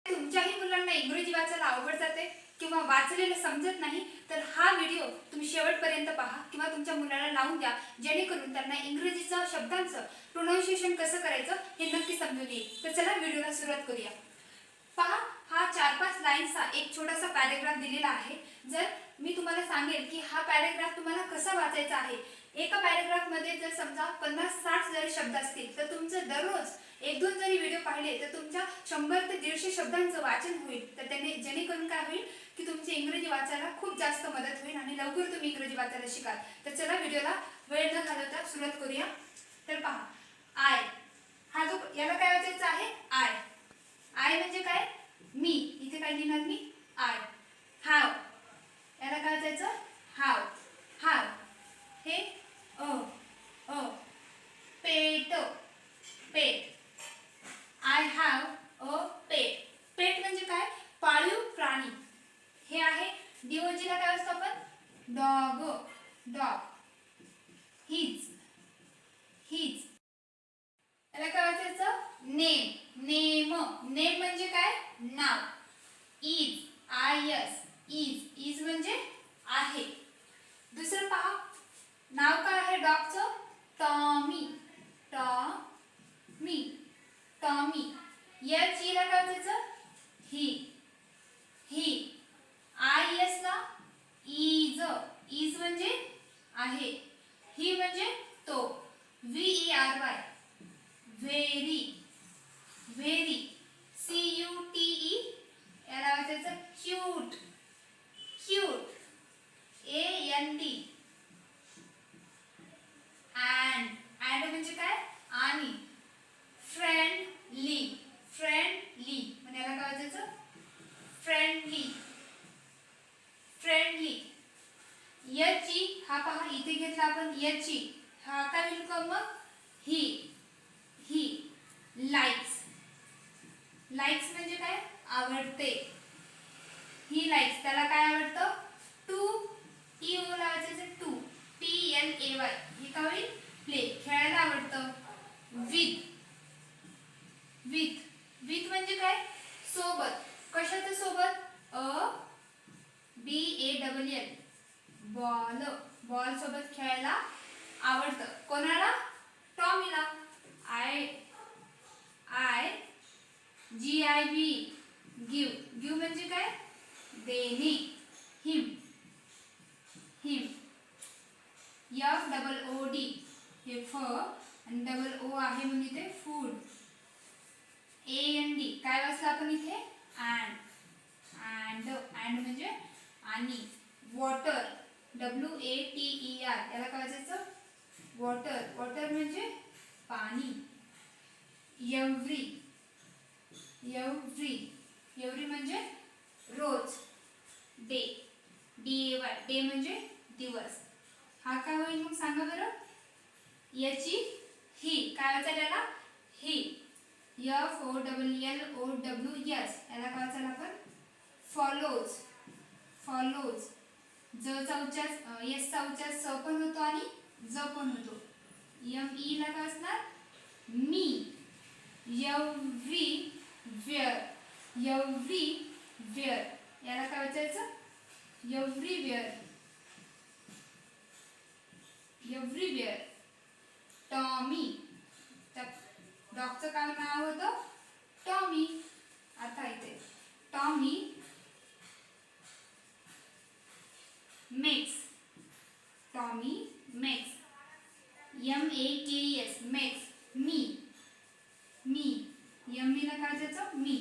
तुमच्याही मुलांना इंग्रजी वाचायला अवघड जाते किंवा वाचलेलं समजत नाही तर हा व्हिडिओ तुम्ही शेवटपर्यंत पहा किंवा तुमच्या मुलाला लावून द्या, जेणेकरून त्यांना इंग्रजीचं शब्दांचं प्रोनाऊन्सिएशन कसं करायचं हे नक्की समजून येईल. तर चला व्हिडिओला सुरुवात करूया. पहा, हा 4-5 लाईन्सचा एक छोटासा पॅराग्राफ दिलेला आहे. जर मी तुम्हाला सांगेल की हा पॅराग्राफ तुम्हाला कसा वाचायचा आहे, एका पॅराग्राफमध्ये जर समजा 50-60 जरी शब्द असतील तर तुमचं दररोज 1-2 जरी व्हिडिओ पाहिले तर तुमच्या 100 ते 150 शब्दांचं वाचन होईल. तर त्याने जेणेकरून काय होईल की तुमची इंग्रजी वाचायला खूप जास्त मदत होईल आणि लवकर तुम्ही इंग्रजी वाचायला शिकाल. तर चला व्हिडिओला वेळ न घालवता सुरुवात करूया. तर पहा, आय हा जो याला काय वाचायचं आहे, आय. आय म्हणजे काय, मी. इथे काय लिहिणार मी, आय. हाव याला काय वाचायचं, हाव. हाव हे अ. पेट, पेट. आय हॅव अ पेट. पेट म्हणजे काय, पाळीव प्राणी. हे आहे डीओजीला काय असतं आपण, डॉग, डॉग. His, his. याला काय वाचायचं, नेम, नेम. नेम म्हणजे काय, नाव. Is, I S, is. Is म्हणजे आहे. दुसरं पहा, नाव काय आहे डॉगचं, टॉमी, टॉमी, टॉमी. या चीला काय वाचायचं, ही, ही. आय एस ला इज, इज म्हणजे आहे. ही म्हणजे तो, VERY, व्हेरी, व्हेरी. CUTE याला वाचायचं cute, cute. AND, and, and म्हणजे काय, आणि. फ्रेंडली, फ्रेंडली म्हणजे याला काय वाचायचं, फ्रेंडली, फ्रेंडली. याची हा पहा इथे घेतला आपण, याची हा काय होईल का मग, ही, ही. लाईक्स, लाईक्स म्हणजे काय, आवडते. ही लाईक्स, त्याला काय आवडतं, टू. TO ला वाचायचं टू, PLAY. हे काय होईल, प्ले, खेळायला आवडतं. With, with. विथ म्हणजे काय, सोबत. कशाचं सोबत, BALL, बॉल. बॉल सोबत खेळायला आवडतं. कोणाला, टॉमीला. GIV, give. गिव म्हणजे काय, देणे. हिम, हिम. FOOD हे फ आणि DO आहे म्हणून इथे फूड. AND काय वाचलं आपण इथे, अँड, अँड. अँड म्हणजे आणि. वॉटर, WATER याला काय वाचायचं, वॉटर. वॉटर म्हणजे पाणी. Every, every. एव्हरी म्हणजे रोज. डे, DAY, डे म्हणजे दिवस. हा काय होईल मग सांगा बरं, याची ही काय वाचायला याला, ही. FOLLOWS याला काय वाचायला आपण, फॉलोज, फॉलोज. ज चा उच्चार, एस चा उच्चार स पण होतो आणि ज पण होतो. ME ला काय असणार, मी. एव्हरीवेअर, एव्हरीवेअर याला काय वाचायचं, एव्हरीवेअर, एव्हरीवेअर. टॉमी, डॉगचं काय नाव होतं, टॉमी. आता इथे Tommy makes, Tommy makes. MAKES, makes, me, me. ME ला काय वाचायचं, मी.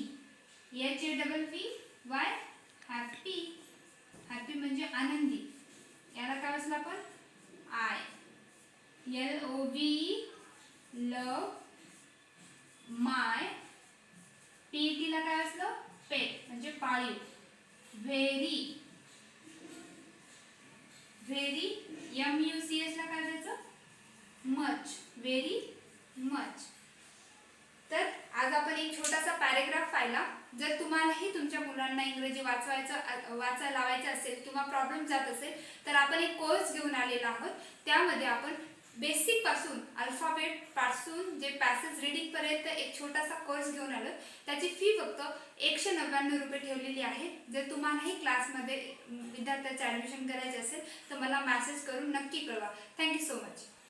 HAPPY, happy. हॅपी म्हणजे आनंदी. याला काय वाचलं आपण, I. LOVE, love. My. PET ला काय असलं, पेट म्हणजे पाळीव. Very, very. MUCH ला काय जायचं, मच, व्हेरी मच. तर आज आपण एक छोटासा पॅराग्राफ पाहिला. जर तुम्हालाही तुमच्या मुलांना इंग्रजी वाचायला लावायचं असेल किंवा प्रॉब्लेम जात असेल तर आपण एक कोर्स घेऊन आलेलो आहोत. त्यामध्ये आपण बेसिक पासून अल्फाबेट पासून जे पॅसेज रीडिंग पर्यंत एक छोटासा कोर्स घेऊन आलो. त्याची फी फक्त 199 रुपये ठेवलेली आहे. जर तुम्हालाही क्लासमध्ये विद्यार्थ्याचे ॲडमिशन करायचे असेल तर मला मेसेज करून नक्की कळवा. Thank you so much.